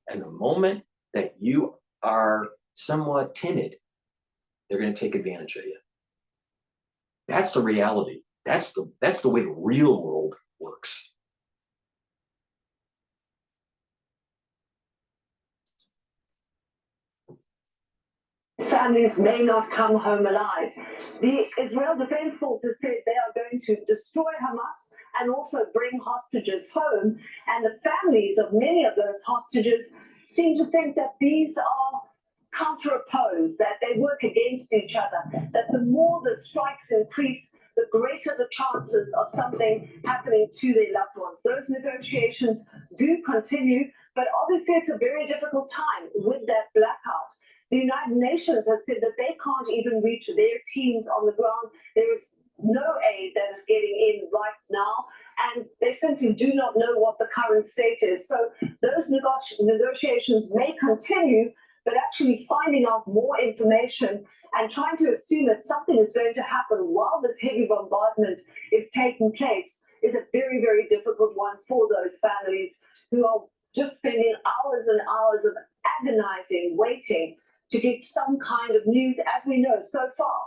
And the moment that you are somewhat timid, they're going to take advantage of you. That's the reality. That's the way the real world works. Families may not come home alive. The Israel Defense Forces said they are going to destroy Hamas and also bring hostages home. And the families of many of those hostages seem to think that these are counter-opposed, that they work against each other, that the more the strikes increase, the greater the chances of something happening to their loved ones. Those negotiations do continue, but obviously it's a very difficult time with that blackout. The United Nations has said that they can't even reach their teams on the ground. There is no aid that is getting in right now, and they simply do not know what the current state is. So those negotiations may continue, but actually finding out more information and trying to assume that something is going to happen while this heavy bombardment is taking place is a very, very difficult one for those families who are just spending hours and hours of agonizing waiting to get some kind of news. As we know, so far,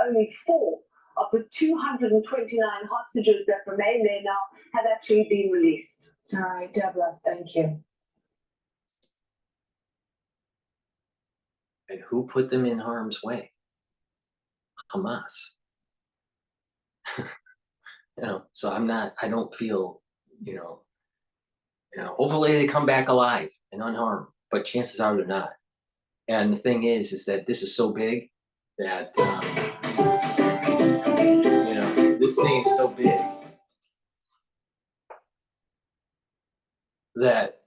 only 4 of the 229 hostages that remain there now have actually been released. All right, Deborah, thank you. And who put them in harm's way? Hamas. So I don't feel, hopefully they come back alive and unharmed, but chances are they're not. And the thing is that this is so big that, this thing is so big that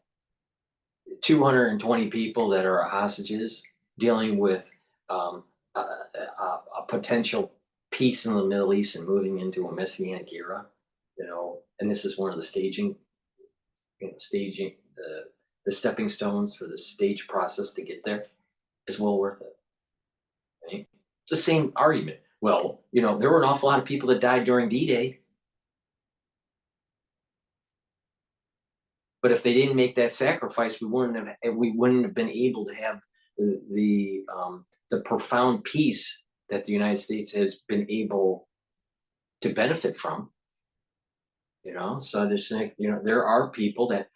220 people that are hostages dealing with a potential peace in the Middle East and moving into a messianic era, and this is one of the staging the stepping stones for the stage process to get there is well worth it. Right? It's the same argument. Well, there were an awful lot of people that died during D-Day. But if they didn't make that sacrifice, we wouldn't have been able to have the profound peace that the United States has been able to benefit from. So there's there are people that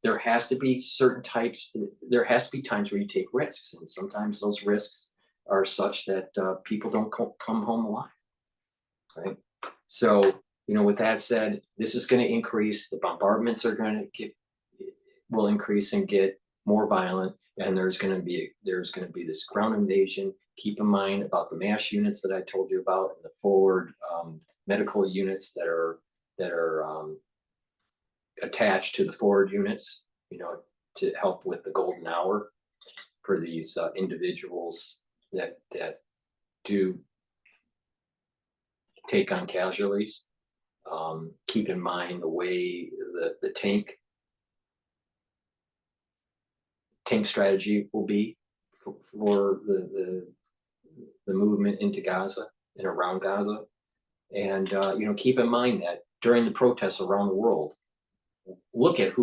there has to be certain types. There has to be times where you take risks, and sometimes those risks are such that people don't come home alive. Right. So with that said, this is going to increase. The bombardments are going to will increase and get more violent, and there's going to be this ground invasion. Keep in mind about the MASH units that I told you about, and the forward medical units that are attached to the forward units, to help with the golden hour for these individuals that do take on casualties. Keep in mind the way the tank strategy will be for the movement into Gaza and around Gaza. And keep in mind that during the protests around the world, look at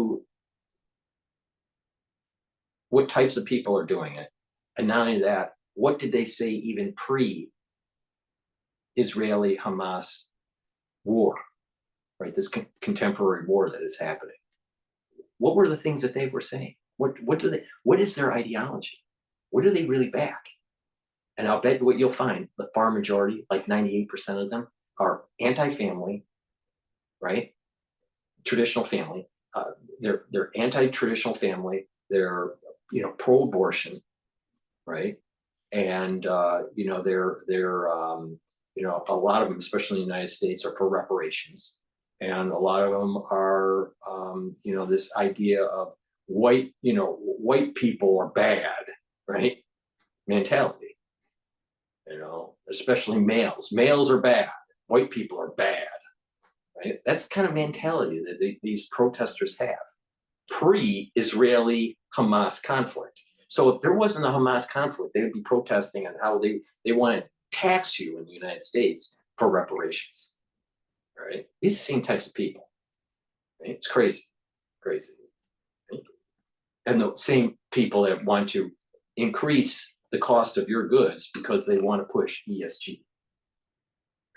what types of people are doing it. And not only that, what did they say even pre-Israeli Hamas war, right? This contemporary war that is happening. What were the things that they were saying? What is their ideology? What do they really back? And I'll bet what you'll find, the far majority, like 98% of them, are anti-family, right? Traditional family. They're anti-traditional family. They're pro-abortion, right? And they're a lot of them, especially in the United States, are for reparations, and a lot of them are this idea of white people are bad, right? Mentality. Especially males. Males are bad. White people are bad. Right? That's the kind of mentality that these protesters have pre-Israeli Hamas conflict. So if there wasn't a Hamas conflict, they would be protesting on how they want to tax you in the United States for reparations. Right? These are the same types of people. Right? It's crazy. Right? And the same people that want to increase the cost of your goods because they want to push ESG.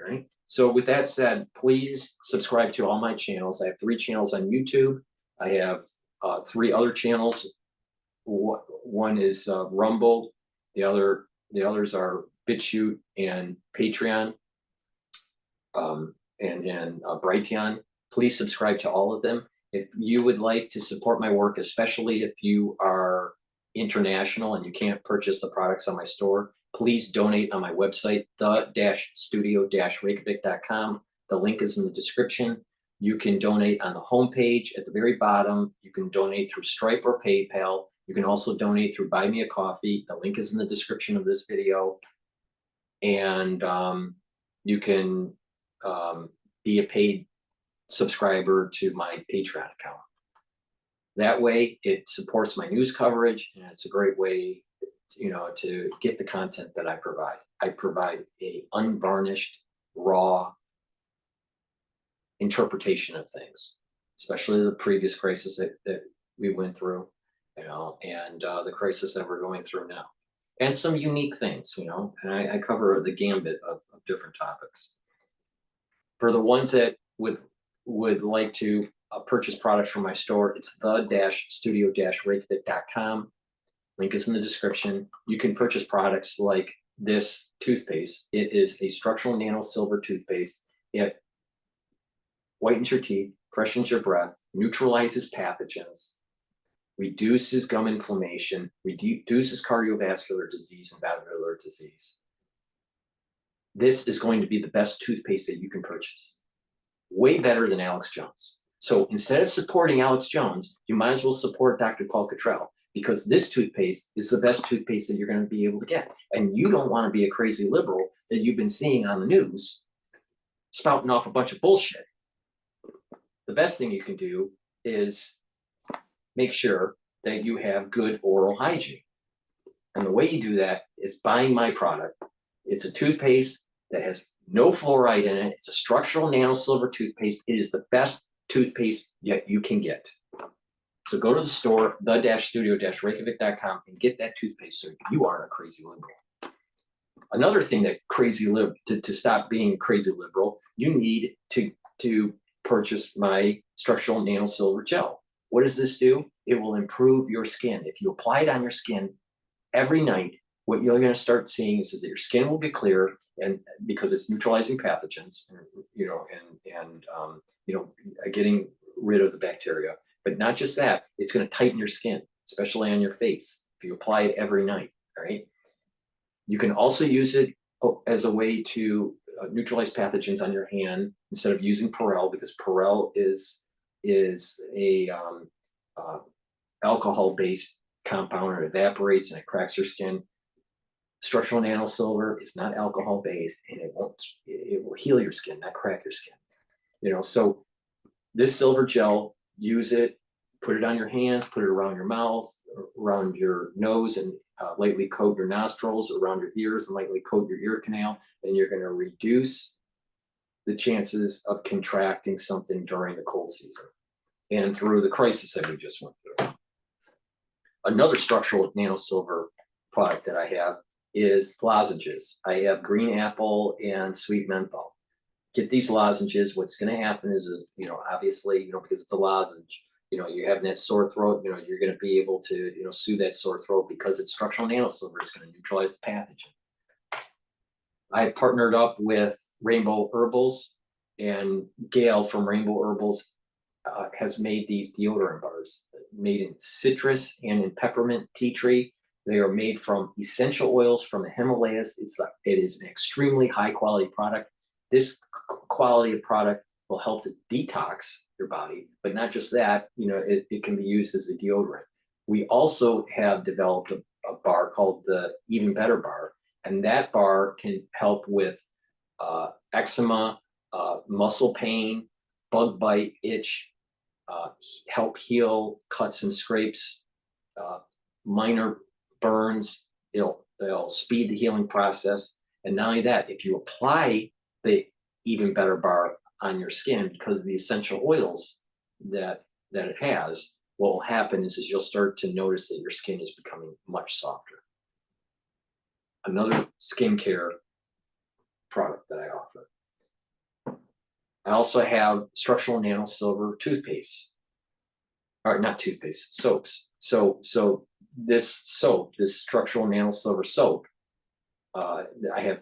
Right? So with that said, please subscribe to all my channels. I have 3 channels on YouTube. I have 3 other channels. One is Rumble. The others are Bitchute and Patreon, and Brighteon. Please subscribe to all of them. If you would like to support my work, especially if you are international and you can't purchase the products on my store, please donate on my website, the-studio-reykjavik.com. The link is in the description. You can donate on the homepage at the very bottom. You can donate through Stripe or PayPal. You can also donate through Buy Me a Coffee. The link is in the description of this video. And you can be a paid subscriber to my Patreon account. That way, it supports my news coverage, and it's a great way, to get the content that I provide. I provide a unvarnished, raw interpretation of things, especially the previous crisis that we went through, and the crisis that we're going through now, and some unique things, and I cover the gambit of different topics. For the ones that would like to purchase products from my store, it's the-studio-reykjavik.com. Link is in the description. You can purchase products like this toothpaste. It is a structural nano silver toothpaste. It whitens your teeth, freshens your breath, neutralizes pathogens, reduces gum inflammation, reduces cardiovascular disease and valvular disease. This is going to be the best toothpaste that you can purchase. Way better than Alex Jones. So instead of supporting Alex Jones, you might as well support Dr. Paul Cottrell, because this toothpaste is the best toothpaste that you're going to be able to get. And you don't want to be a crazy liberal that you've been seeing on the news spouting off a bunch of bullshit. The best thing you can do is make sure that you have good oral hygiene. And the way you do that is buying my product. It's a toothpaste that has no fluoride in it. It's a structural nano silver toothpaste. It is the best toothpaste yet you can get. So go to the store, the-studio-reykjavik.com, and get that toothpaste so you aren't a crazy liberal. Another thing that to stop being crazy liberal, you need to purchase my structural nano silver gel. What does this do? It will improve your skin. If you apply it on your skin every night, what you're going to start seeing is that your skin will get clearer, and because it's neutralizing pathogens, getting rid of the bacteria. But not just that, it's going to tighten your skin, especially on your face, if you apply it every night. All right. You can also use it as a way to neutralize pathogens on your hand instead of using Perel, because Perel is a alcohol-based compound, and it evaporates and it cracks your skin. Structural nano silver is not alcohol-based, and it will heal your skin, not crack your skin. So this silver gel, use it, put it on your hands, put it around your mouth, around your nose, and lightly coat your nostrils, around your ears, and lightly coat your ear canal. And you're going to reduce the chances of contracting something during the cold season and through the crisis that we just went through. Another structural nano silver product that I have is lozenges. I have green apple and sweet menthol. Get these lozenges. What's going to happen is obviously, because it's a lozenge, you're having that sore throat, you're going to be able to, soothe that sore throat because it's structural nano silver. It's going to neutralize the pathogen. I partnered up with Rainbow Herbals, and Gail from Rainbow Herbals has made these deodorant bars made in citrus and in peppermint tea tree. They are made from essential oils from the Himalayas. It is an extremely high quality product. This quality of product will help to detox your body, but not just that, it can be used as a deodorant. We also have developed a bar called the Even Better Bar, and that bar can help with eczema, muscle pain, bug bite, itch, help heal cuts and scrapes, minor burns. They'll speed the healing process. And not only that, if you apply the Even Better Bar on your skin, because of the essential oils that it has, what will happen is you'll start to notice that your skin is becoming much softer. Another skincare product that I offer. I also have structural nano silver toothpaste, or not toothpaste, soaps. So this soap, this structural nano silver soap, I have,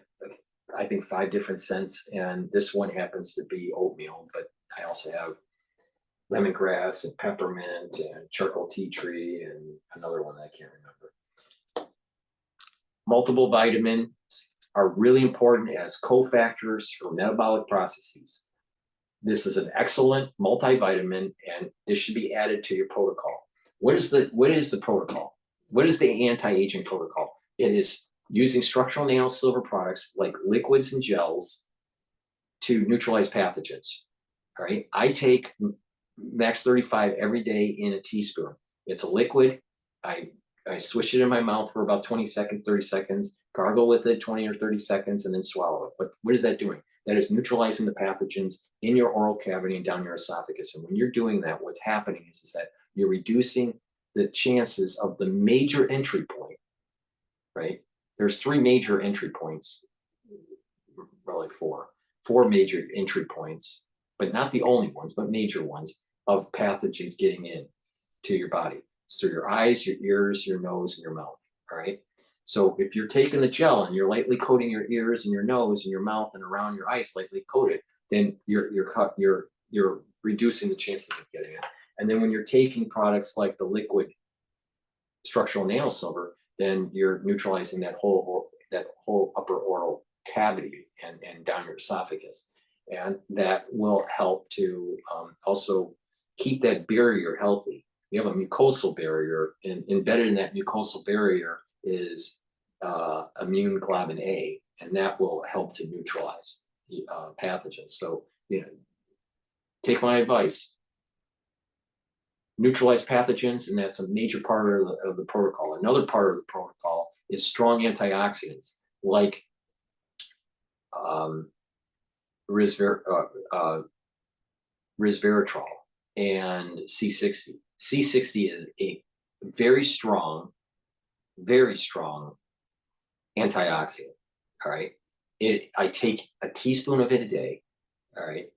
I think, 5 different scents, and this one happens to be oatmeal, but I also have lemongrass and peppermint and charcoal tea tree and another one that I can't remember. Multiple vitamins are really important as cofactors for metabolic processes. This is an excellent multivitamin, and this should be added to your protocol. What is the protocol? What is the anti-aging protocol? It is using structural nano silver products like liquids and gels to neutralize pathogens. All right. I take Max 35 every day in a teaspoon. It's a liquid. I swish it in my mouth for about 20 seconds, 30 seconds, gargle with it 20 or 30 seconds, and then swallow it. But what is that doing? That is neutralizing the pathogens in your oral cavity and down your esophagus. And when you're doing that, what's happening is that you're reducing the chances of the major entry point, right? There's 3 major entry points, really 4 major entry points, but not the only ones, but major ones of pathogens getting in to your body. It's through your eyes, your ears, your nose, and your mouth. All right. So if you're taking the gel and you're lightly coating your ears and your nose and your mouth and around your eyes, lightly coated, then you're reducing the chances of getting it. And then when you're taking products like the liquid structural nanosilver, then you're neutralizing that whole upper oral cavity and down your esophagus, and that will help to also keep that barrier healthy. You have a mucosal barrier, and embedded in that mucosal barrier is immune globulin A, and that will help to neutralize the pathogens. So, take my advice, neutralize pathogens, and that's a major part of the protocol. Another part of the protocol is strong antioxidants like resveratrol and C60. C60 is a very strong antioxidant. All right. I take a teaspoon of it a day. All right.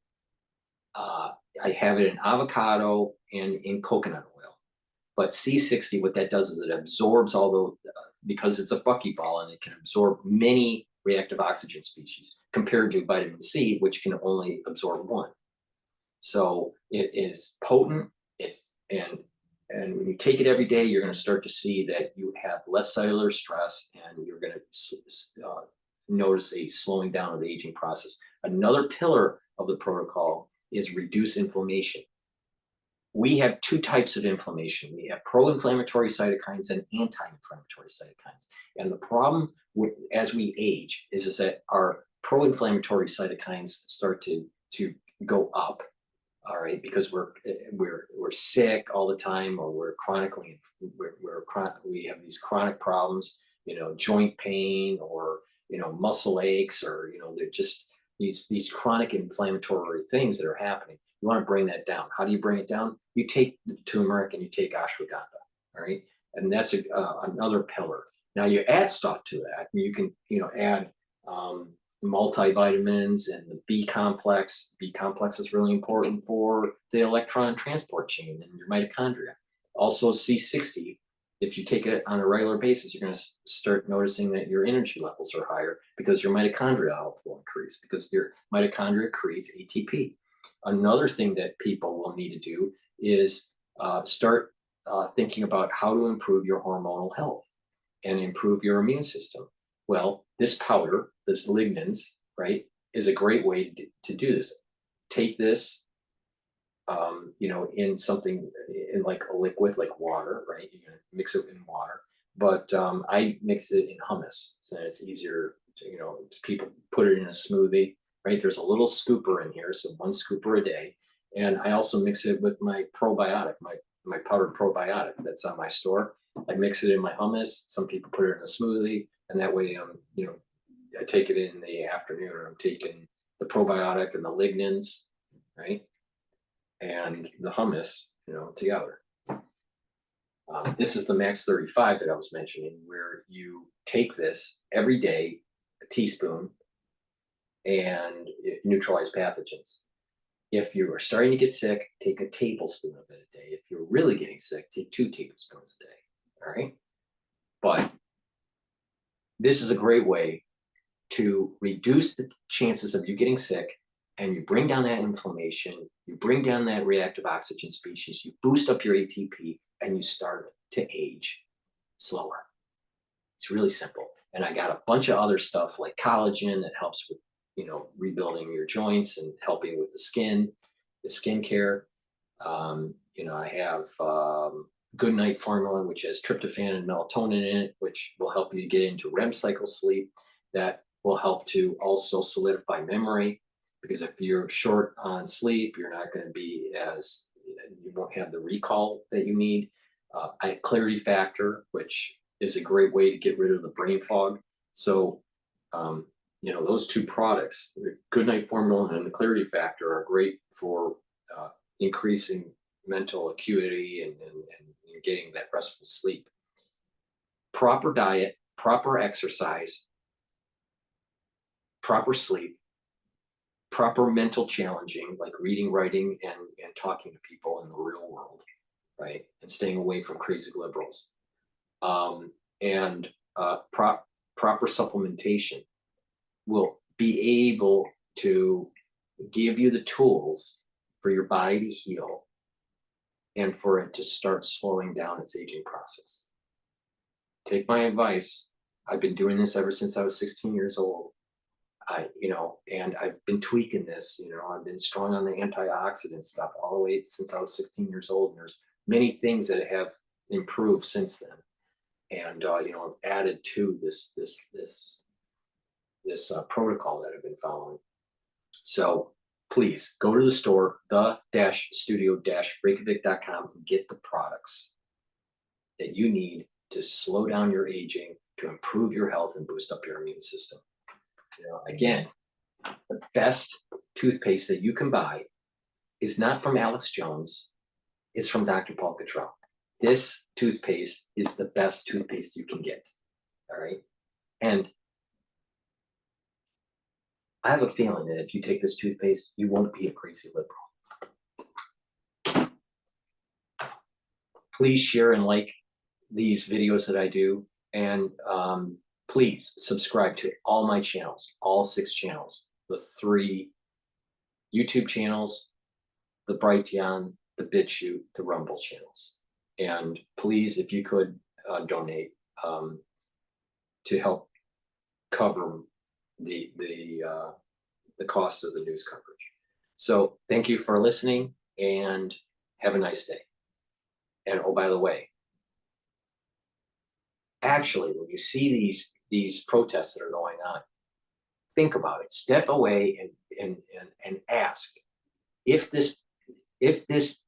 I have it in avocado and in coconut oil. But C60, what that does is it absorbs all those, because it's a buckyball and it can absorb many reactive oxygen species compared to vitamin C, which can only absorb one. So it is potent. And when you take it every day, you're going to start to see that you have less cellular stress, and you're going to notice a slowing down of the aging process. Another pillar of the protocol is reduce inflammation. We have two types of inflammation. We have pro-inflammatory cytokines and anti-inflammatory cytokines. And the problem as we age is that our pro-inflammatory cytokines start to go up. All right, because we're sick all the time, or we have these chronic problems, joint pain, or muscle aches, or they're just these chronic inflammatory things that are happening. You want to bring that down. How do you bring it down? You take the turmeric and you take ashwagandha. All right, and that's another pillar. Now you add stuff to that. You can add multivitamins and the B complex. B complex is really important for the electron transport chain in your mitochondria. Also C60. If you take it on a regular basis, you're going to start noticing that your energy levels are higher, because your mitochondrial health will increase, because your mitochondria creates ATP. Another thing that people will need to do is start thinking about how to improve your hormonal health and improve your immune system. Well, this powder, this lignans, right, is a great way to do this. Take this, in something, in like a liquid, like water, right? You're gonna mix it in water, but I mix it in hummus, so it's easier to, people put it in a smoothie, right? There's a little scooper in here, so 1 scooper a day. And I also mix it with my probiotic, my powdered probiotic that's on my store. I mix it in my hummus. Some people put it in a smoothie, and that way, I take it in the afternoon, and I'm taking the probiotic and the lignans, right, and the hummus, together. This is the Max 35 that I was mentioning, where you take this every day, a teaspoon, and it neutralizes pathogens. If you are starting to get sick, take a tablespoon of it a day. If you're really getting sick, take 2 tablespoons a day. All right. But this is a great way to reduce the chances of you getting sick, and you bring down that inflammation, you bring down that reactive oxygen species, you boost up your ATP, and you start to age slower. It's really simple. And I got a bunch of other stuff like collagen that helps with, rebuilding your joints and helping with the skin care. I have Good Night formula, which has tryptophan and melatonin in it, which will help you get into REM cycle sleep. That will help to also solidify memory, because if you're short on sleep, you're not going to be you won't have the recall that you need. I have Clarity Factor, which is a great way to get rid of the brain fog. So, those 2 products, the Good Night formula and the Clarity Factor, are great for increasing mental acuity and getting that restful sleep. Proper diet, proper exercise, proper sleep, proper mental challenging, like reading, writing, and talking to people in the real world, right? And staying away from crazy liberals. And proper supplementation will be able to give you the tools for your body to heal and for it to start slowing down its aging process. Take my advice. I've been doing this ever since I was 16 years old. And I've been tweaking this, I've been strong on the antioxidant stuff all the way since I was 16 years old. And there's many things that have improved since then. And, I've added to this protocol that I've been following. So please go to the store, the-studio-reykjavik.com, and get the products that you need to slow down your aging, to improve your health and boost up your immune system. Again, the best toothpaste that you can buy is not from Alex Jones, it's from Dr. Paul Cottrell. This toothpaste is the best toothpaste you can get, all right? And I have a feeling that if you take this toothpaste, you won't be a crazy liberal. Please share and like these videos that I do, and please subscribe to all my channels, all 6 channels, the 3 YouTube channels, the Brighteon, the Bitchute, the Rumble channels. And please, if you could donate to help cover the cost of the news coverage. So thank you for listening, and have a nice day. And oh, by the way, actually, when you see these protests that are going on, think about it. Step away and ask if this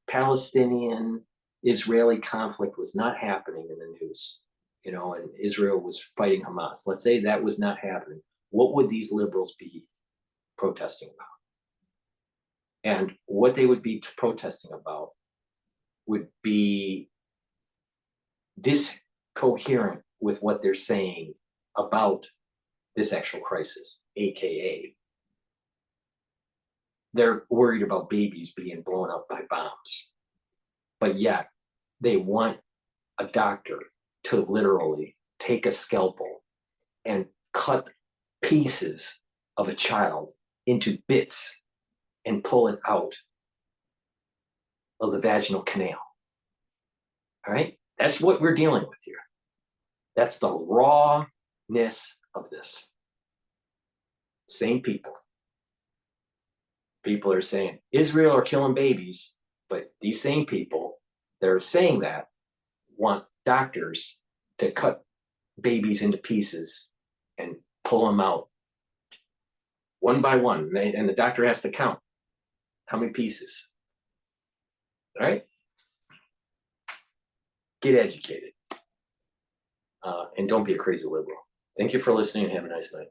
Palestinian-Israeli conflict was not happening in the news, and Israel was fighting Hamas. Let's say that was not happening. What would these liberals be protesting about? And what they would be protesting about would be discoherent with what they're saying about this actual crisis, AKA they're worried about babies being blown up by bombs, but yet they want a doctor to literally take a scalpel and cut pieces of a child into bits and pull it out of the vaginal canal. All right? That's what we're dealing with here. That's the rawness of this. Same people. People are saying Israel are killing babies, but these same people that are saying that want doctors to cut babies into pieces and pull them out one by one. And the doctor has to count how many pieces. All right? Get educated. And don't be a crazy liberal. Thank you for listening, and have a nice night.